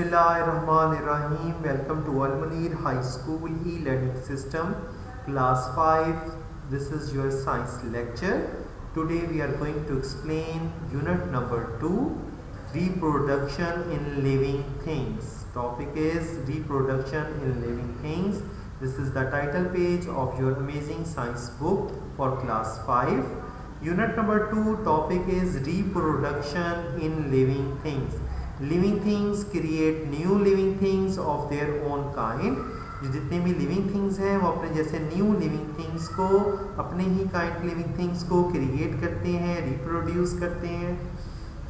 Bismillahirrahmanirrahim. Welcome to Al Munir High School e-learning system, class 5. This is your science lecture. Today we are going to explain unit number 2, reproduction in living things. Topic is reproduction in living things. This is the title page of your amazing science book for class 5. Unit number 2 topic is reproduction in living things. Living things create new living things of their own kind. जितने भी living things हैं वो अपने जैसे new living things को, अपने ही kind living things को क्रिएट करते हैं, रिप्रोड्यूस करते हैं.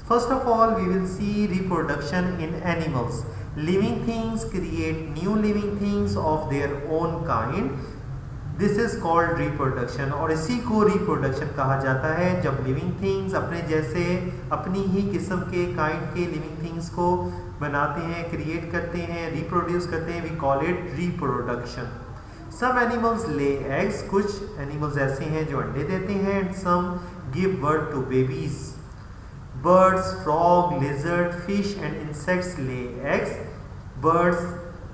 First of all we will see reproduction in animals. Living things create new living things of their own kind. This is called reproduction और इसी को रिप्रोडक्शन कहा जाता है जब लिविंग थिंग्स अपने जैसे अपनी ही किस्म के काइंड के लिविंग थिंग्स को बनाते हैं, क्रिएट करते हैं, रिप्रोड्यूस करते हैं. We call it reproduction. Some animals lay eggs. कुछ एनिमल्स ऐसे हैं जो अंडे देते हैं. And some give birth to babies. Birds, frog, lizard, fish and insects lay eggs. Birds,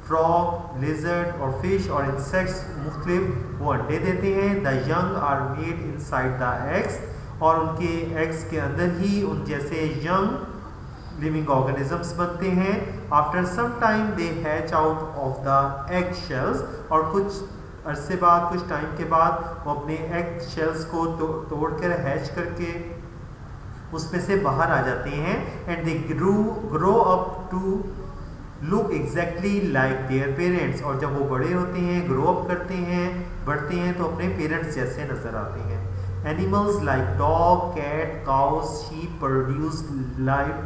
frog, lizard और फिश और इंसेक्ट्स मुख्तलिफ वो अंडे देते हैं. The young are made inside the eggs. और उनके एग्स के अंदर ही उन जैसे यंग लिविंग ऑर्गेनिजम्स बनते हैं. After some time they hatch out of the egg shells. और कुछ अरसे बाद, कुछ टाइम के बाद वो अपने एग शेल्स को तोड़कर हैच करके उसमें से बाहर आ जाते हैं. And they grow up to look exactly like their parents. और जब वो बड़े होते हैं, ग्रो अप करते हैं, बढ़ते हैं तो अपने पेरेंट्स जैसे नजर आते हैं. Animals like dog, cat, cows, sheep produce live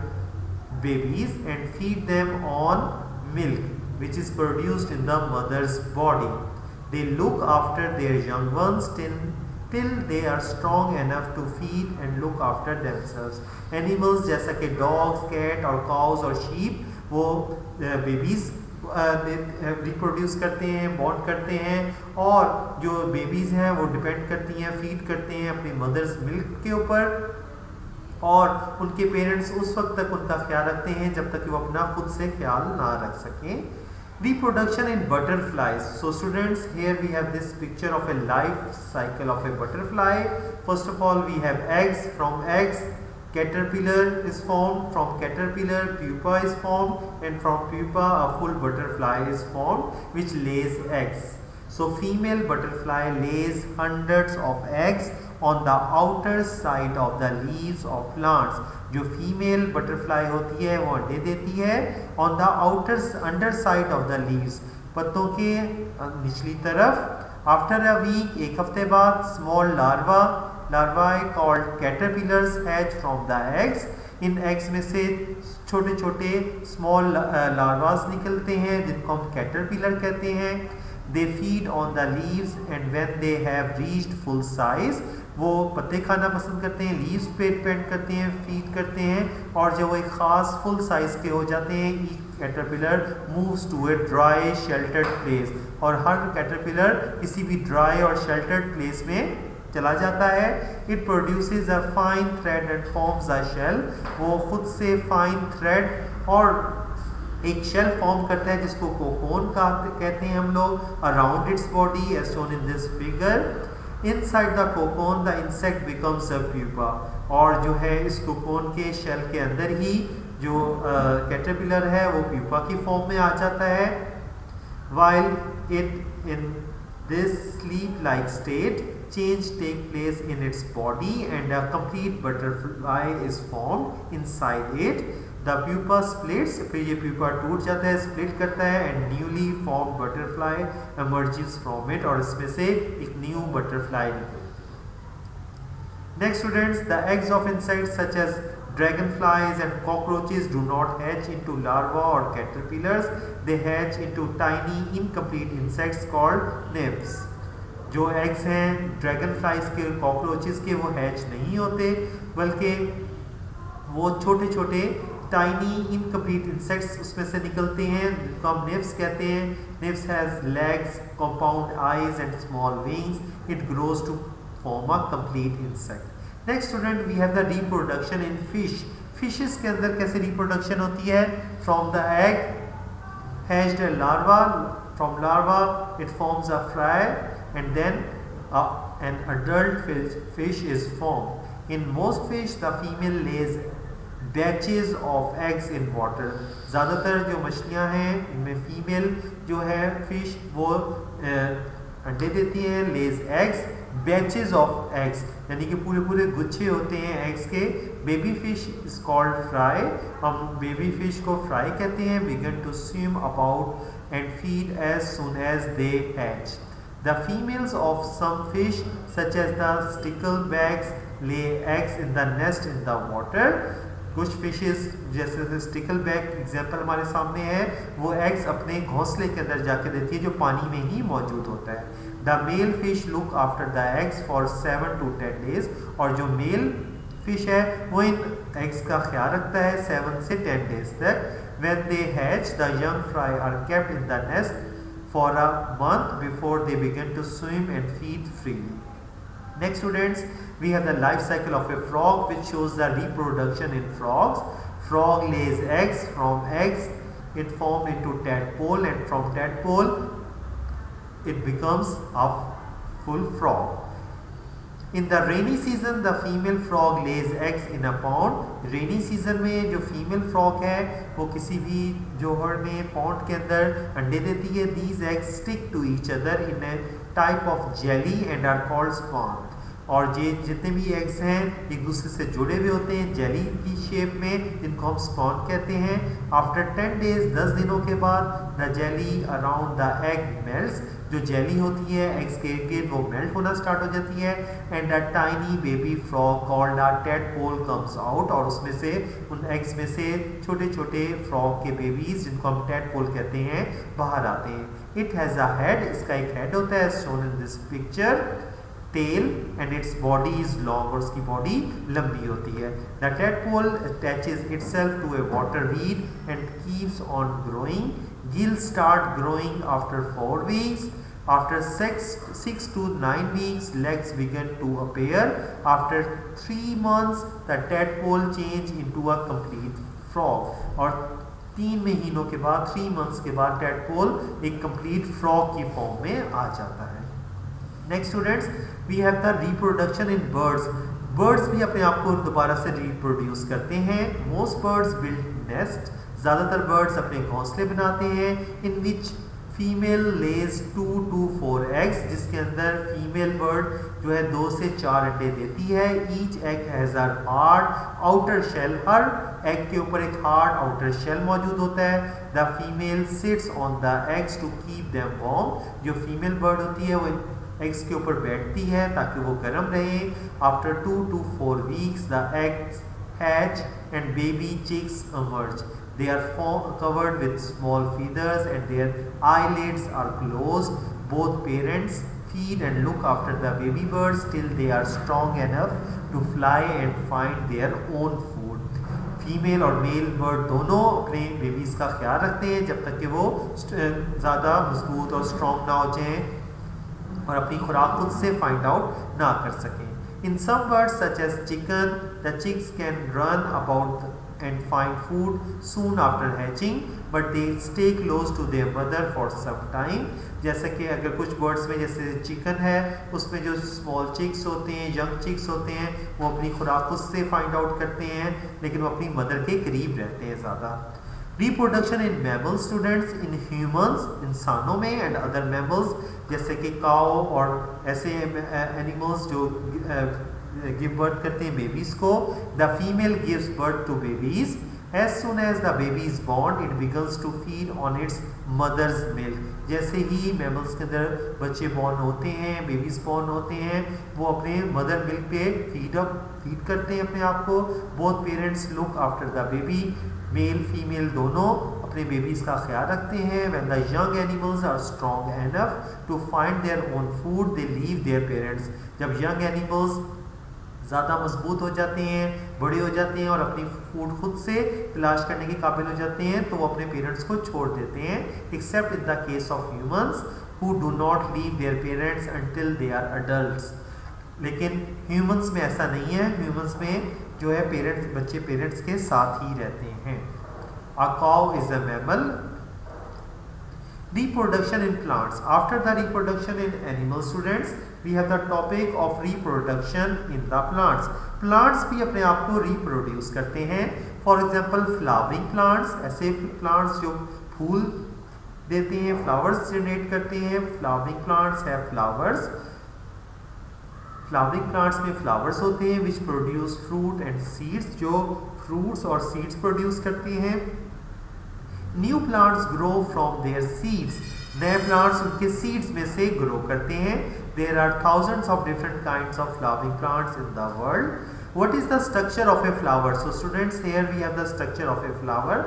babies and feed them on milk which is produced in the mother's body. They look after their young ones till they are strong enough to feed and look after themselves. Animals जैसा कि dogs, cat और cows और sheep वो babies reproduce करते हैं, born करते हैं. और जो बेबीज़ हैं वो डिपेंड करती हैं, फीड करते हैं अपनी मदर्स मिल्क के ऊपर. और उनके पेरेंट्स उस वक्त तक उनका ख्याल रखते हैं जब तक कि वो अपना खुद से ख्याल ना रख सकें. Reproduction in butterflies. So students, here we have this picture of a life cycle of a butterfly. First of all we have eggs. From eggs caterpillar is formed. From caterpillar pupa is formed, and from pupa a full butterfly is formed which lays eggs. So female butterfly lays hundreds of eggs on the outer side of the leaves of plants. जो female butterfly होती है वो अंडे देती है on the outer underside of the leaves, पत्तों के निचली तरफ. After a week, एक हफ्ते बाद, small larvae called caterpillars hatch from the eggs. In eggs में से छोटे छोटे small larvas निकलते हैं जिनको हम caterpillar कहते हैं. They feed on the leaves and when they have reached full size, वो पत्ते खाना पसंद करते हैं, लीव्स पे डिपेंड करते हैं, फीड करते हैं. और जब वो एक ख़ास फुल साइज़ के हो जाते हैं, each caterpillar moves to a dry sheltered place. और हर कैटरपिलर किसी भी ड्राई और शेल्टर्ड प्लेस में चला जाता है. It produces a fine thread and forms a shell. वो खुद से फाइन थ्रेड और एक शेल फॉर्म करता है जिसको कोकोन कहते हैं हम लोग. Around its body as shown in this figure. Inside the cocoon the insect becomes a pupa. और जो है इस कोकोन के शेल के अंदर ही जो कैटरपिलर है वो प्यूपा की फॉर्म में आ जाता है. While it in this sleep like state, change take place in its body and a complete butterfly is formed inside it. The pupa splits. फिर ये pupa टूट जाता है, split करता है and newly formed butterfly emerges from it. और इसमें से एक new butterfly निकलता है. Next students, the eggs of insects such as dragonflies and cockroaches do not hatch into larvae or caterpillars. They hatch into tiny incomplete insects called nymphs. जो eggs हैं dragon flies के, cockroaches के, वो hatch नहीं होते बल्कि वो छोटे छोटे टाइनी इनकम्प्लीट इंसेक्ट्स उसमें से निकलते हैं जिनको हम निफ्स कहते हैं. Nymphs has legs, compound eyes and small wings. It grows to form a complete insect. Next student, we have the reproduction in fish. Fishes के अंदर कैसे रिप्रोडक्शन होती है? From the egg hatched a larva. From larva it forms a fry, and then an adult fish is formed. In most fish the female lays batches of eggs in water. ज़्यादातर जो मछलियाँ हैं इनमें female जो है fish वो अंडे देती हैं, lays eggs, batches of eggs यानी कि पूरे पूरे गुच्छे होते हैं एग्स के। Baby fish is called fry, हम बेबी फिश को फ्राई कहते हैं। Begin to swim about and feed as soon as they hatch. The females of some fish such as the sticklebacks lay eggs in the nest in the water. कुछ fishes जैसे स्टिकलबैक example हमारे सामने है, वो eggs अपने घोंसले के अंदर जाके देती है जो पानी में ही मौजूद होता है। The male fish look after the eggs for 7 to 10 days, और जो मेल फिश है वो इन एग्स का ख्याल रखता है 7 से 10 डेज तक। When they hatch, the young fry are kept in the nest for a month before they begin to swim and feed freely. Next students, we have the life cycle of a frog which shows the reproduction in frogs. Frog lays eggs. From eggs it formed into tadpole, and from tadpole it becomes a full frog. In the rainy season the female frog lays eggs in a pond. Rainy season में जो female frog है वो किसी भी जोहड़ में pond के अंदर अंडे देती है। These eggs stick to each other in a type of jelly and are called spawn. और ये जितने भी एग्स हैं एक दूसरे से जुड़े हुए होते हैं जेली की शेप में, जिनको हम स्पॉन कहते हैं। आफ्टर 10 डेज 10 दिनों के बाद the jelly around the egg melts, जो जेली होती है एग्स के इर्द वो मेल्ट होना स्टार्ट हो जाती है। And a tiny baby frog called a tadpole comes out, और उसमें से उन एग्स में से छोटे छोटे फ्रॉग के बेबीज जिनको हम टेडपोल कहते हैं बाहर आते हैं। इट हैज़ अ हेड, इसका एक हेड होता है shown in this picture, tail and its body is long, और उसकी बॉडी लंबी होती है। The tadpole attaches itself to a water weed and keeps on growing. Gills start growing after 4 weeks. After 6 to 9 weeks, legs begin to appear. After 3 months, the tadpole change into a complete frog. और 3 महीनों के बाद 3 months के बाद tadpole एक complete frog की form में आ जाता है। Next students, we have the reproduction in birds. Birds भी अपने आप को दोबारा से reproduce करते हैं। Most birds build nest. ज़्यादातर बर्ड्स अपने घोंसले बनाते हैं। इन विच फीमेल लेज 2 to 4 एग्स, जिसके अंदर फीमेल बर्ड जो है 2 से 4 अंडे देती है। Each egg has a hard outer shell, हर एग के ऊपर एक हार्ड आउटर शेल मौजूद होता है। The female sits on the eggs to keep them warm, जो फीमेल बर्ड होती है वो एग्स के ऊपर बैठती है ताकि वो गर्म रहे। After 2 to 4 weeks the eggs hatch and baby chicks emerge. They are covered with small feathers and their eyelids are closed. Both parents feed and look after the baby birds till they are strong enough to fly and find their own food. Female और mail bird दोनों अपने babies का ख्याल रखते हैं जब तक कि वो ज़्यादा मजबूत और स्ट्रॉन्ग ना हो जाएं और अपनी खुराक खुद से फाइंड आउट ना कर सकें। In some birds such as chicken, the chicks can run about and find food soon after hatching, but they stay close to their mother for some time. जैसे कि अगर कुछ बर्ड्स में जैसे चिकन है उसमें जो स्मॉल चिक्स होते हैं, यंग चिक्स होते हैं, वो अपनी खुराक खुद से फाइंड आउट करते हैं लेकिन वो अपनी मदर के करीब रहते हैं ज़्यादा। Reproduction in mammal students, in humans, इंसानों में, एंड अदर मैमल्स जैसे कि काऊ और ऐसे एनिमल्स जो गिव बर्थ करते हैं बेबीज़ को। The female gives birth to babies. As soon as the baby is born, it begins to feed on its mother's milk. जैसे ही मैमल्स के अंदर बच्चे बॉर्न होते हैं, बेबीज बॉर्न होते हैं, वो अपने मदर मिल्क पे फीड करते हैं अपने आप को। Both parents look after the baby, male female दोनों अपने बेबीज का ख्याल रखते हैं। When the young animals are strong enough to find their own food, they leave their parents. जब यंग एनिमल्स ज़्यादा मजबूत हो जाते हैं, बड़े हो जाते हैं और अपनी फूड खुद से तलाश करने के काबिल हो जाते हैं तो वो अपने पेरेंट्स को छोड़ देते हैं। Except in the case of humans who do not leave their parents until they are adults. लेकिन ह्यूमंस में ऐसा नहीं है, ह्यूमंस में जो है बच्चे पेरेंट्स के साथ ही रहते हैं। A cow is a mammal Reproduction in plants. After the reproduction in animal students, we have the topic of reproduction in the plants. Plants भी अपने आप को reproduce करते हैं. For example, flowering plants, ऐसे plants जो फूल देते हैं, flowers generate करते हैं. Flowering plants have flowers. Flowering plants में flowers होते हैं which produce fruit and seeds, जो fruits और seeds produce करते हैं. New plants grow from their seeds. नए plants उनके seeds में से grow करते हैं. There are thousands of different kinds of flowering plants in the world. What is the structure of a flower? So students, here we have the structure of a flower.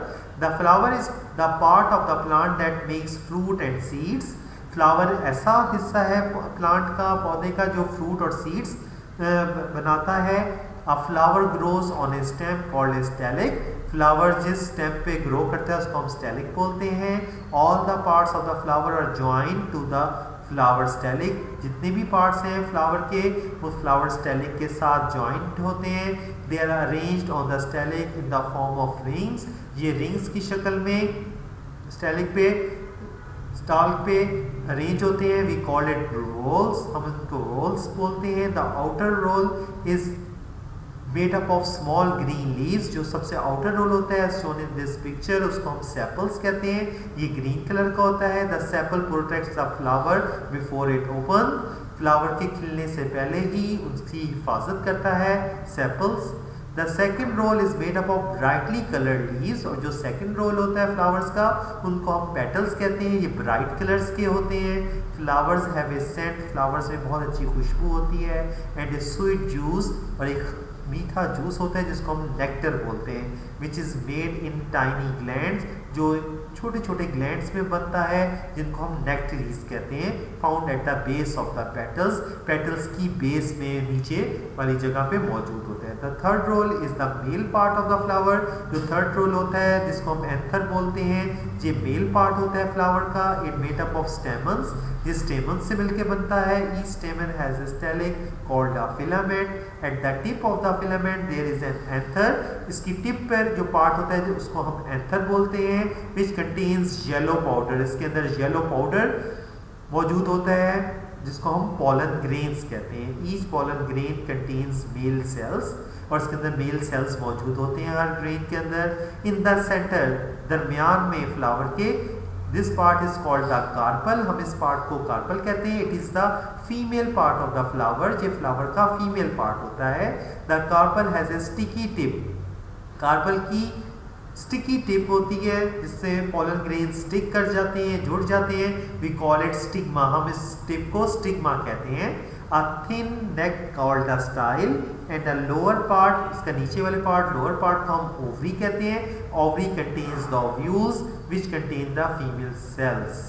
The flower is the part of the plant that makes fruit and seeds. Flower ऐसा हिस्सा है plant का, पौधे का, जो fruit और seeds बनाता है. A flower grows on a stem called a stelic. Flower जिस स्टेम पे ग्रो करता है उसको हम स्टेलिक बोलते हैं. All the parts of the flower are joined to the flower stalk. जितने भी पार्ट्स हैं फ्लावर के वो फ्लावर स्टेलिक के साथ जॉइंट होते हैं. They are arranged on the stalk in the form of rings. ये रिंग्स की शक्ल में स्टेलिक पे स्टाल्क पे अरेंज होते हैं. We call it rolls. हम इनको रोल्स बोलते हैं. The outer roll is made up of small green leaves. जो सबसे आउटर रोल होता है shown in this picture उसको हम sepals कहते हैं. ये ग्रीन कलर का होता है. The sepal protects the flower before it open. Flower के खिलने से पहले ही उसकी हिफाजत करता है sepals. The second roll is made up of brightly colored leaves. और जो second roll होता है flowers का उनको हम petals कहते हैं. ये bright colors के होते हैं. Flowers have a scent. Flowers में बहुत अच्छी खुशबू होती है. And a sweet juice, और एक मीठा जूस होता है जिसको हम नेक्टर बोलते हैं. Which is made in tiny glands, जो छोटे छोटे ग्लैंड्स में बनता है जिनको हम नेक्टरीज कहते हैं. Found at the base of the petals. Petals की बेस में नीचे वाली जगह पे मौजूद होते हैं. The third roll is the male part of the flower. जो थर्ड रोल होता है जिसको हम एंथर बोलते हैं, ये मेल पार्ट होता है फ्लावर का. It made up of stamens. ये स्टेमन्स से मिलके बनता है. Each stamen has a stalk called a filament. At the tip of the filament there is an anther. इसकी टिप पर जो पार्ट होता है उसको हम एंथर बोलते हैं. Which contains yellow powder. इसके अंदर येलो पाउडर मौजूद होता है जिसको हम पॉलन ग्रेन्स कहते हैं. Each pollen grain contains male cells, और इसके अंदर मेल सेल्स मौजूद होते हैं हर ग्रेन के अंदर. इन द सेंटर, दरमियान में फ्लावर के, this part is called the carpel. हम इस पार्ट को कार्पल कहते हैं. It is the female part of the flower. ये फ्लावर का फीमेल पार्ट होता है. The carpel has a sticky tip. Carpel की स्टिकी टिप होती है जिससे पॉलन ग्रेन स्टिक कर जाते हैं, जुड़ जाते हैं. We call it stigma. हम इस टिप को स्टिग्मा कहते हैं. A thin neck called the style. And the lower part, इसका नीचे वाले पार्ट, लोअर पार्ट को हम ओवरी कहते हैं. Ovary contains the ovules which contain the female cells.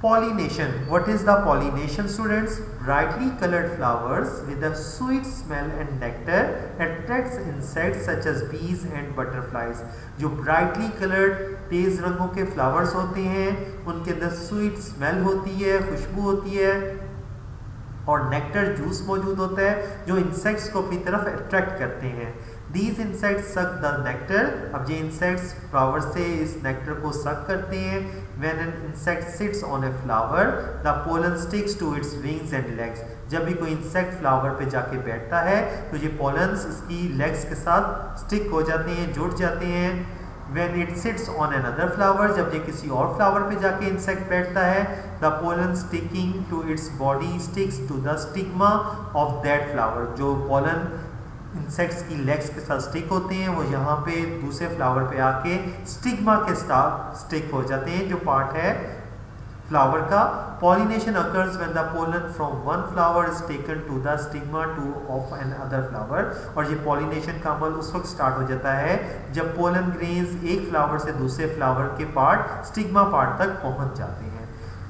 Pollination. What is the pollination, students? Brightly colored flowers with a sweet smell and nectar attracts insects such as bees and butterflies. जो brightly colored तेज रंगों के flowers होते हैं उनके अंदर sweet smell होती है, खुशबू होती है, और नेक्टर जूस मौजूद होता है जो इंसेक्ट्स को अपनी तरफ अट्रैक्ट करते हैं. These insects suck the nectar. अब ये इंसेक्ट्स फ्लावर से इस नेक्टर को सक करते हैं. When an insect sits on a flower, the pollen sticks to its wings and legs. जब भी कोई इंसेक्ट फ्लावर पे जाके बैठता है तो ये पॉलन्स इसकी लेग्स के साथ स्टिक हो जाते हैं, जुड़ जाते हैं. When it sits on another flower, जब ये किसी और फ्लावर पे जाके इंसेक्ट बैठता है, the pollen sticking to its body sticks to the stigma of that flower. जो pollen इंसेक्ट्स की लेग्स के साथ स्टिक होते हैं वो यहाँ पे दूसरे फ्लावर पे आके स्टिग्मा के साथ स्टिक हो जाते हैं जो पार्ट है फ्लावर का. Pollination occurs when the pollen from one flower is taken to the stigma to of another flower. और ये पॉलिनेशन का अमल उस वक्त स्टार्ट हो जाता है जब पोलन ग्रेन्स एक फ्लावर से दूसरे फ्लावर के पार्ट स्टिग्मा पार्ट तक पहुँच जाते हैं.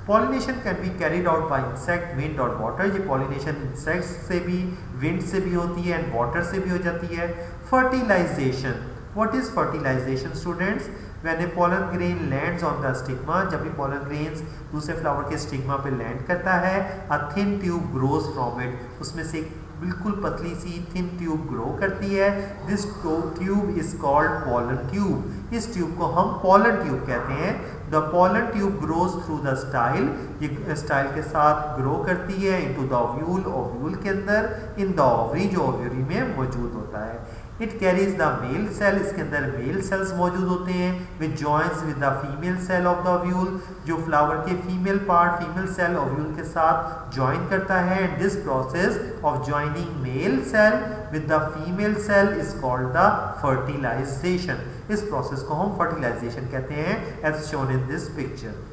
Pollination can be carried out by insect, wind और वाटर. ये पॉलिनेशन इंसेक्ट्स से भी, विंड से भी होती है एंड वाटर से भी हो जाती है. Fertilisation. What is fertilisation, students? When a pollen grain lands on the stigma, जब भी पॉलन ग्रेन्स दूसरे फ्लावर के स्टिग्मा पे लैंड करता है, a thin tube grows from it. उसमें से बिल्कुल पतली सी थिन ट्यूब ग्रो करती है। This tube is called pollen tube. इस ट्यूब को हम पॉलन ट्यूब कहते हैं। The pollen tube grows through the style, ये स्टाइल के साथ ग्रो करती है इनटू द ओव्यूल, ओव्यूल के अंदर, इन द ओवरी, जो ओवरी में मौजूद होता है। It carries the male cell, इसके अंदर मेल सेल्स मौजूद होते हैं, which joins with the female cell of the ovule, जो फ्लावर के female part, female cell ovule के साथ ज्वाइन करता है। And this process of joining male cell with the female cell is called the fertilization. इस process को हम fertilization कहते हैं, as shown in this picture.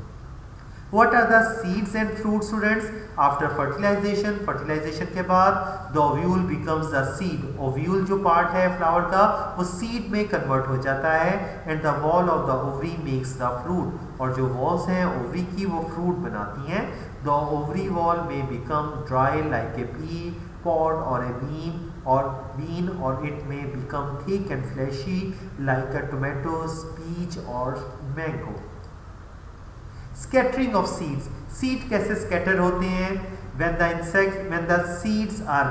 What are the seeds and fruits, students? After fertilization, fertilization के बाद the ovule becomes the seed. Ovule जो part है flower का, वो seed में convert हो जाता है, and the wall of the ovary makes the fruit. और जो walls हैं ovary की, वो fruit बनाती हैं. The ovary wall may become dry like a pea pod or a bean, or it may become thick and fleshy like a tomato, peach or mango. Scattering of seeds. Seed कैसे scatter होते हैं? When the seeds are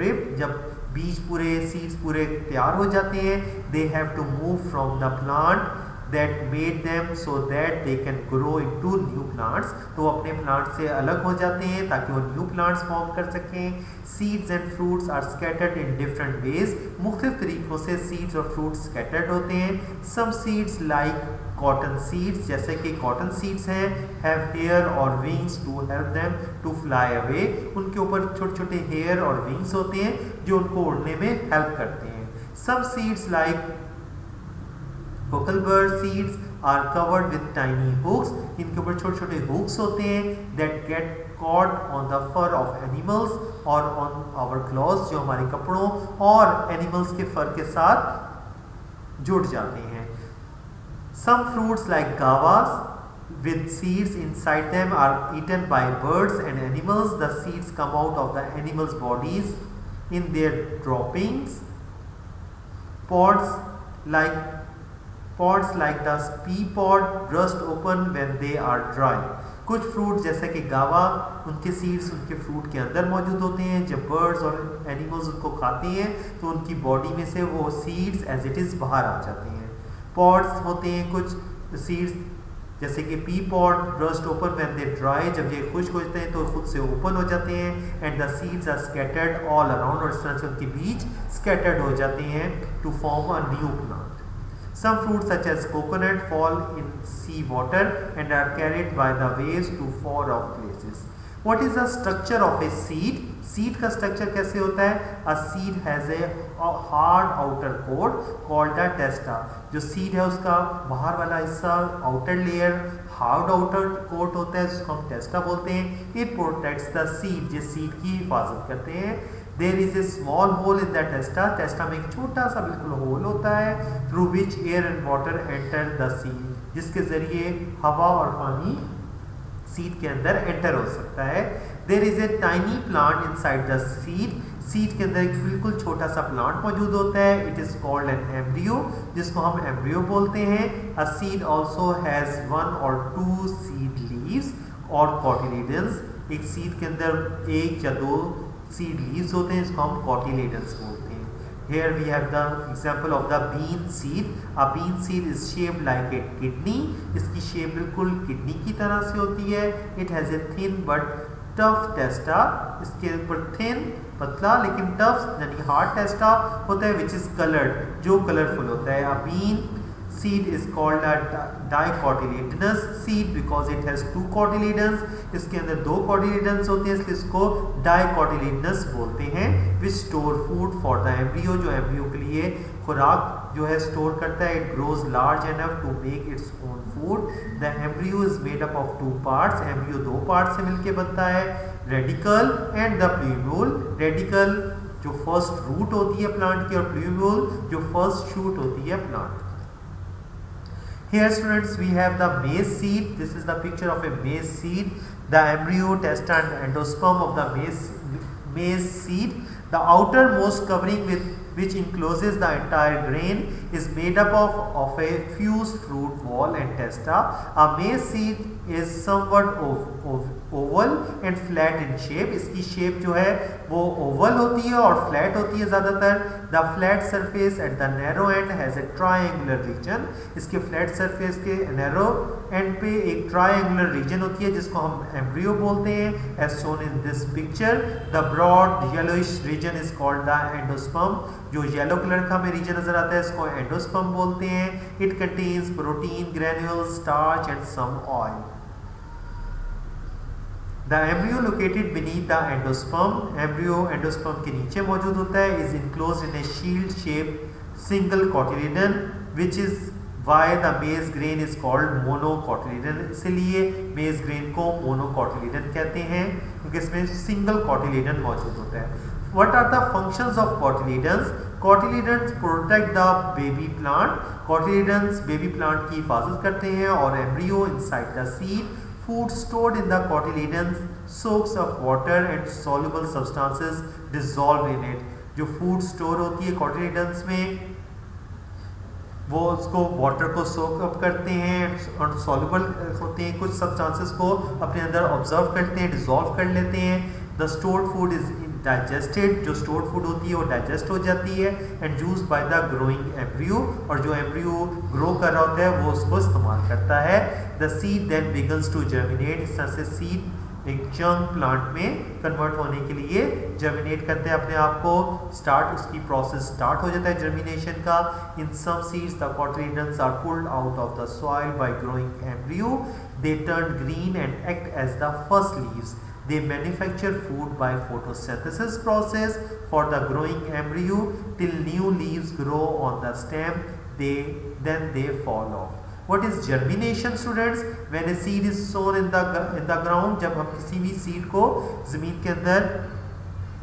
ripped, जब बीज पूरे seeds पूरे तैयार हो जाते हैं, they have to move from the plant that made them so that they can grow into new plants. तो अपने plant से अलग हो जाते हैं ताकि वो new plants form कर सकें. Seeds and fruits are scattered in different ways. मुख्तलिफ तरीक़ों से seeds और fruits scattered होते हैं. Some seeds like cotton seeds, जैसे कि cotton seeds हैं, have hair or wings to help them to fly away. उनके ऊपर छोटे छोटे hair और wings होते हैं जो उनको उड़ने में help करते हैं. Some seeds like cocklebur seeds are covered with tiny hooks. इनके ऊपर छोटे छोटे hooks होते हैं that get caught on the fur of animals or on our clothes, जो हमारे कपड़ों और animals के fur के साथ जुड़ जाते हैं. Some fruits like guavas with seeds inside them are eaten by birds and animals. The seeds come out of the animals' bodies in their droppings. Pods like the pea pod burst open when they are dry. कुछ fruit जैसे कि गावा, उनके seeds उनके fruit के अंदर मौजूद होते हैं. जब बर्ड्स और एनिमल्स उनको खाते हैं तो उनकी बॉडी में से वो सीड्स एज इट इज़ बाहर आ जाते हैं. पॉड्स होते हैं कुछ सीड्स जैसे कि pea pod burst open when they dry, जब ये खुश्क होते हैं तो खुद से ओपन हो जाते हैं. And the seeds are scattered all around, और इस तरह से उनके बीज स्कैटर्ड हो जाते हैं to form a new plant. Some fruits such as coconut fall in sea water and are carried by the waves to far off places. What is the structure of a seed? Seed का structure कैसे होता है? A seed has a hard outer coat called a testa. जो seed है उसका बाहर वाला हिस्सा outer layer hard outer coat होता है, उसको हम testa बोलते हैं. It protects the seed, जिस seed की हिफाजत करते हैं. There is a small hole in the testa. Testa में एक छोटा सा बिल्कुल होल होता है through which air and water enter the seed, जिसके जरिए हवा और पानी सीड के अंदर एंटर हो सकता है. There is a tiny plant inside the seed. Seed के अंदर एक बिल्कुल छोटा सा प्लांट मौजूद होता है. It is called an embryo, जिसको हम embryo बोलते हैं. A seed also has 1 or 2 seed leaves or cotyledons. एक सीड के अंदर एक या 2 सीड लीव्स होते हैं, इसको हम cotyledons बोलते हैं. Here we have the example of the bean seed. A bean seed is shaped like a kidney. इसकी शेप बिल्कुल किडनी की तरह से होती है. It has a thin but tough testa. इसके ऊपर thin पतला लेकिन tough यानी hard testa होता है, which is colored, जो कलरफुल होता है. A bean seed is called a dicotyledonous seed because it has 2 cotyledons. इसके अंदर 2 cotyledons होते हैं, इसलिए इसको dicotyledonous बोलते हैं. which store food for the embryo, जो embryo के लिए खुराक जो है स्टोर करता है. It grows large enough to make its own food. The embryo is made up of 2 parts. embryo 2 parts से मिलके बनता है, radicle and the plumule. radicle जो फर्स्ट रूट होती है प्लांट की, और plumule जो फर्स्ट शूट होती है plant. Here students we have the maize seed. This is the picture of a maize seed. The embryo, testa and endosperm of the maize seed. The outermost covering which encloses the entire grain is made up of a fused fruit wall and testa. A maize seed is somewhat Oval and flat in shape, इसकी shape जो है वो Oval होती है और flat होती है ज़्यादातर। The flat surface at the narrow end has a triangular region, इसके फ्लैट सरफेस के नैरो एंड पे एक ट्रायंगुलर रीजन होती है जिसको हम एम्ब्रियो बोलते हैं, as shown in this picture. The broad yellowish region is called the endosperm, जो येलो कलर का हमें रीजन नजर आता है इसको एंडोस्पर्म बोलते हैं। It contains protein granules, starch and some oil. The embryo located beneath the endosperm, embryo endosperm के नीचे मौजूद होता है, is enclosed in a shield shaped single cotyledon which is why the maize grain is called monocotyledon, इसलिए maize grain को monocotyledon कहते हैं क्योंकि इसमें single cotyledon मौजूद होता है। What are the functions of cotyledons? Cotyledons protect the baby plant, cotyledons baby plant की हिफाजत करते हैं और embryo inside the seed, food stored in the cotyledons soaks up water and soluble substances dissolved in it, जो food store होती है cotyledons में वो उसको वाटर को सोक अप करते हैं और सॉल्युबल होते हैं, कुछ सब्सटेंसेस को अपने अंदर ऑब्जर्व करते हैं, डिसॉल्व कर लेते हैं। The stored food is digested, जो स्टोर्ड फूड होती है वो डाइजेस्ट हो जाती है and used by the growing embryo, और जो एम्ब्रियो ग्रो कर रहा होता है वो उसको इस्तेमाल करता है। The seed then begins to germinate, इस तरह से सीड एक यंग प्लांट में कन्वर्ट होने के लिए जर्मिनेट करते हैं अपने आप को, स्टार्ट उसकी प्रोसेस स्टार्ट हो जाता है जर्मिनेशन का। In some seeds the cotyledons are pulled out of the soil by growing embryo, they turn green and act as the first leaves, they manufacture food by photosynthesis process for the growing embryo till new leaves grow on the stem, then they fall off. What is germination students? When a seed is sown in the ground, जब हम किसी भी seed को ज़मीन के अंदर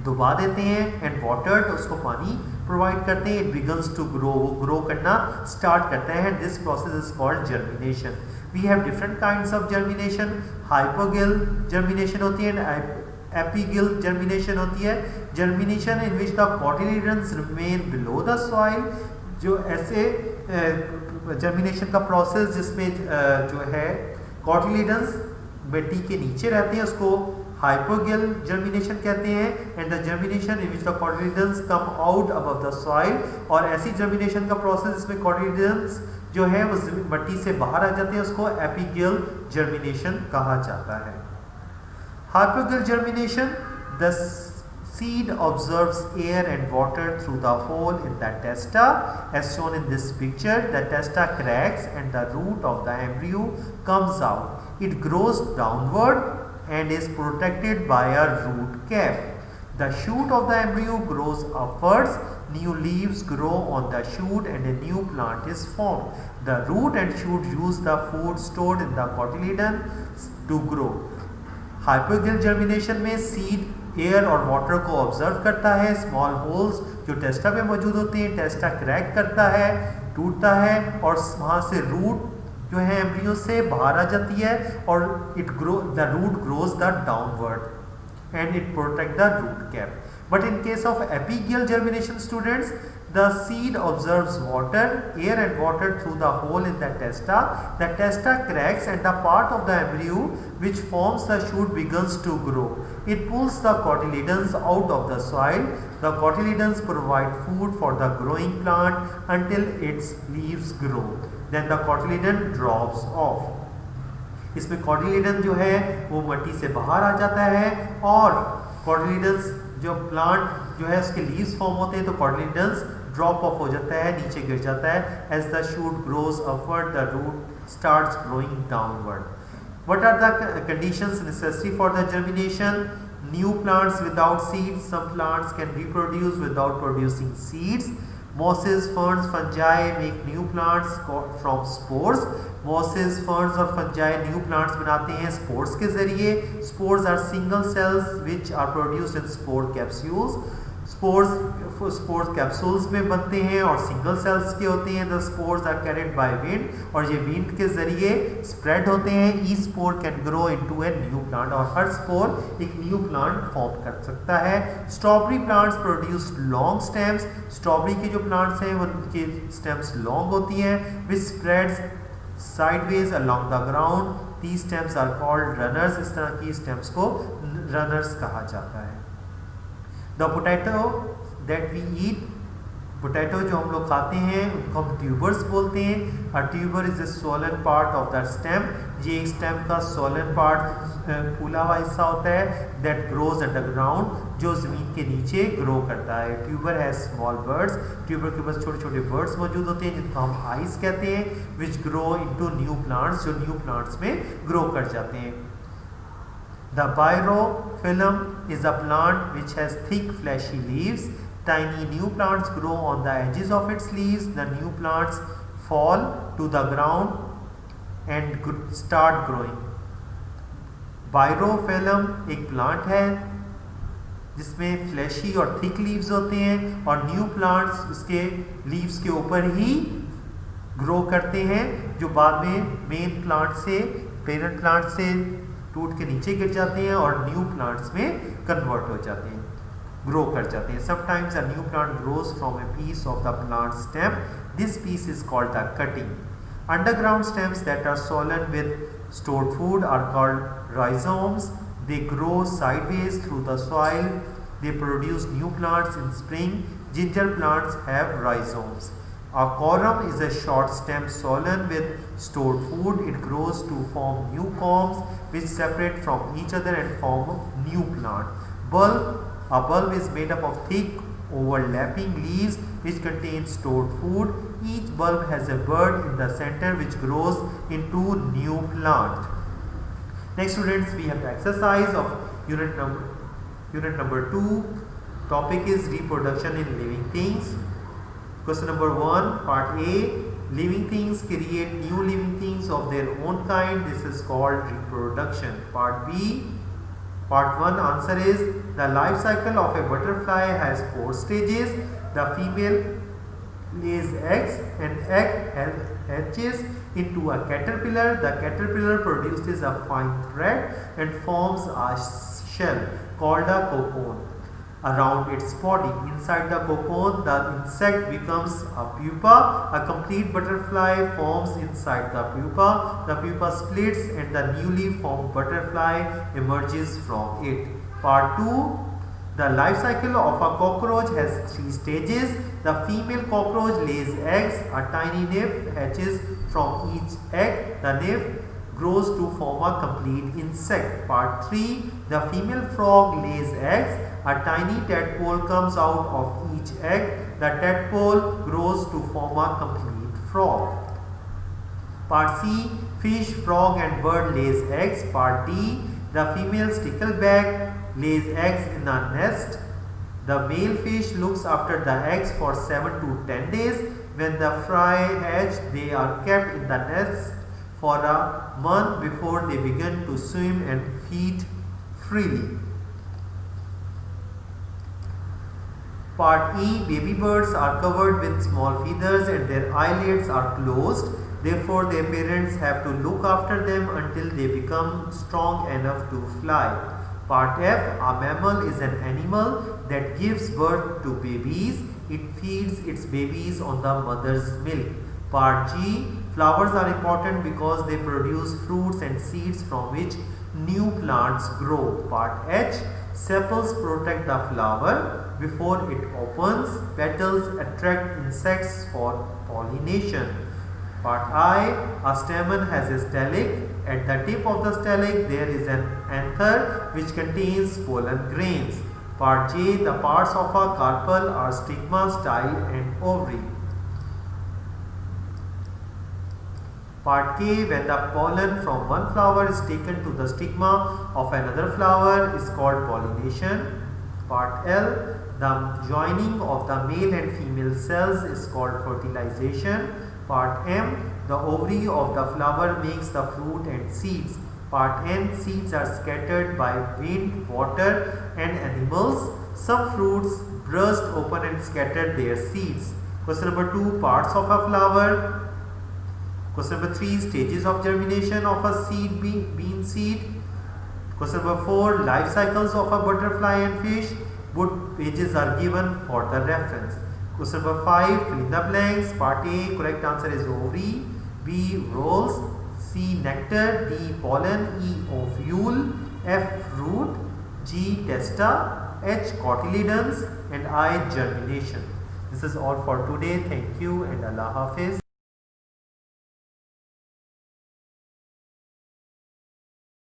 डुबा देते हैं and watered, उसको पानी प्रोवाइड करते हैं, it begins to grow, वो ग्रो करना स्टार्ट करता है, this process is called germination. We have different kinds of germination, hypogyl germination होती है, epigyl germination होती है, germination in which the cotyledons remain below the soil, जो ऐसे जर्मिनेशन का प्रोसेस जिसमें जो है कॉटिलिडन्स मिट्टी के नीचे रहते हैं उसको हाइपोगियल जर्मिनेशन कहते हैं, and the germination in which the cotyledons come out above the soil, और ऐसी जर्मिनेशन का प्रोसेस जिसमें कॉटिलिडन्स जो है वो मिट्टी से बाहर आ जाते हैं उसको एपिगियल जर्मिनेशन कहा जाता है। Hypogeal germination, the seed observes air and water through the hole in the testa, as shown in this picture. The testa cracks and the root of the embryo comes out. It grows downward and is protected by a root cap. The shoot of the embryo grows upwards, new leaves grow on the shoot and a new plant is formed. The root and shoot use the food stored in the cotyledon to grow. Hypogeal germination में seed air और water को observe करता है, small holes जो टेस्टा में मौजूद होते हैं, टेस्टा क्रैक करता है, टूटता है और वहाँ से रूट जो है एम्ब्रियो से बाहर आ जाती है और the root grows the downward and it protect the root cap. But in case of apigeal germination students, the seed observes water, air and water through the hole in the testa. The testa cracks and the part of the embryo which forms the shoot begins to grow. It pulls the cotyledons out of the soil. The cotyledons provide food for the growing plant until its leaves grow. Then the cotyledon drops off. इसमें cotyledon जो है वो मिट्टी से बाहर आ जाता है और cotyledons जो प्लांट जो है उसके लीव्स फॉर्म होते हैं तो cotyledons ड्रॉप ऑफ हो जाता है, नीचे गिर जाता है. As the shoot grows upward the root starts growing downward. What are the conditions necessary for the germination? New plants without seeds. Some plants can reproduce without producing seeds. Mosses, ferns, fungi make new plants from spores. Mosses, ferns और fungi new plants बनाते हैं spores के जरिए. Spores are single cells which are produced in spore capsules. Spores capsules में बनते हैं और single cells के होते हैं. The spores are carried by wind और ये wind के जरिए spread होते हैं. Each spore can grow into a new plant और हर spore एक new plant form कर सकता है. Strawberry plants produce long stems. Strawberry के जो plants हैं उनके stems long होती हैं which spreads sideways along the ground these stems are called runners. इस तरह की stems को runners कहा जाता है. The potato that we eat, potato जो हम लोग खाते हैं उनको हम ट्यूबर्स बोलते हैं. A tuber is a swollen part of the stem. ये स्टेम का सोलन पार्ट फूला हुआ हिस्सा होता है दैट ग्रोज अंडरग्राउंड, जो ज़मीन के नीचे ग्रो करता है. Tuber has small birds. Tuber के पास छोटे छोटे बर्ड्स मौजूद होते हैं जिनको हम आइस कहते हैं, which grow into new plants, जो न्यू प्लांट्स में ग्रो कर जाते हैं. The bryophyllum is a plant which has thick fleshy leaves. Tiny new plants grow on the edges of its leaves. The new plants fall to the ground and start growing. Birophyllum एक plant है जिसमें flashy और thick leaves होते हैं और new plants उसके leaves के ऊपर ही ग्रो करते हैं, जो बाद में मेन प्लांट से, पेरेंट प्लांट से टूट के नीचे गिर जाते हैं और न्यू प्लांट्स में कन्वर्ट हो जाते हैं, ग्रो कर जाते हैं. Sometimes a new plant grows from a piece of the plant stem. This piece is called the cutting. Underground stems that are swollen with stored food are called rhizomes. They grow sideways through the soil. They produce new plants in spring. Ginger plants have rhizomes. A corm is a short stem swollen with stored food. It grows to form new corms which separate from each other and form a new plant. A bulb is made up of thick overlapping leaves which contain stored food. Each bulb has a bud in the center which grows into new plant. Next students, we have the exercise of unit number 2. Topic is reproduction in living things. Question number 1, part A. Living things create new living things of their own kind. This is called reproduction. Part B. Part 1 answer is the life cycle of a butterfly has 4 stages. The female lays eggs and egg hatches into a caterpillar. The caterpillar produces a fine thread and forms a shell called a cocoon around its body. Inside the cocoon, the insect becomes a pupa. A complete butterfly forms inside the pupa. The pupa splits and the newly formed butterfly emerges from it. Part 2. The life cycle of a cockroach has 3 stages. The female cockroach lays eggs. A tiny nymph hatches from each egg. The nymph grows to form a complete insect. Part 3. The female frog lays eggs. A tiny tadpole comes out of each egg. The tadpole grows to form a complete frog. Part C. Fish, frog and bird lays eggs. Part D. The female stickleback lays eggs in a nest. The male fish looks after the eggs for 7 to 10 days. When the fry hatch, they are kept in the nest for a month before they begin to swim and feed freely. Part E. Baby birds are covered with small feathers and their eyelids are closed. Therefore, their parents have to look after them until they become strong enough to fly. Part F. A mammal is an animal that gives birth to babies. It feeds its babies on the mother's milk. Part G. Flowers are important because they produce fruits and seeds from which new plants grow. Part H. Sepals protect the flower before it opens. Petals attract insects for pollination. Part I. A stamen has a stelic. At the tip of the stelic there is an anther which contains pollen grains. Part J. The parts of a carpel are stigma, style and ovary. Part K. When the pollen from one flower is taken to the stigma of another flower is called pollination. Part L. The joining of the male and female cells is called fertilization. Part M. The ovary of the flower makes the fruit and seeds. Part N. Seeds are scattered by wind, water and animals. Some fruits burst open and scatter their seeds. Question number 2. Parts of a flower. Question number 3. Stages of germination of a seed, bean seed. Question number 4. Life cycles of a butterfly and fish. Both pages are given for the reference. Question number 5. Fill in the blanks. Part A. Correct answer is ovary. B. Rolls. C. C. Nectar, D. Pollen, E. Ovule, F. Fruit, G. Testa, H. Cotyledons, and I. Germination. This is all for today. Thank you and Allah Hafiz.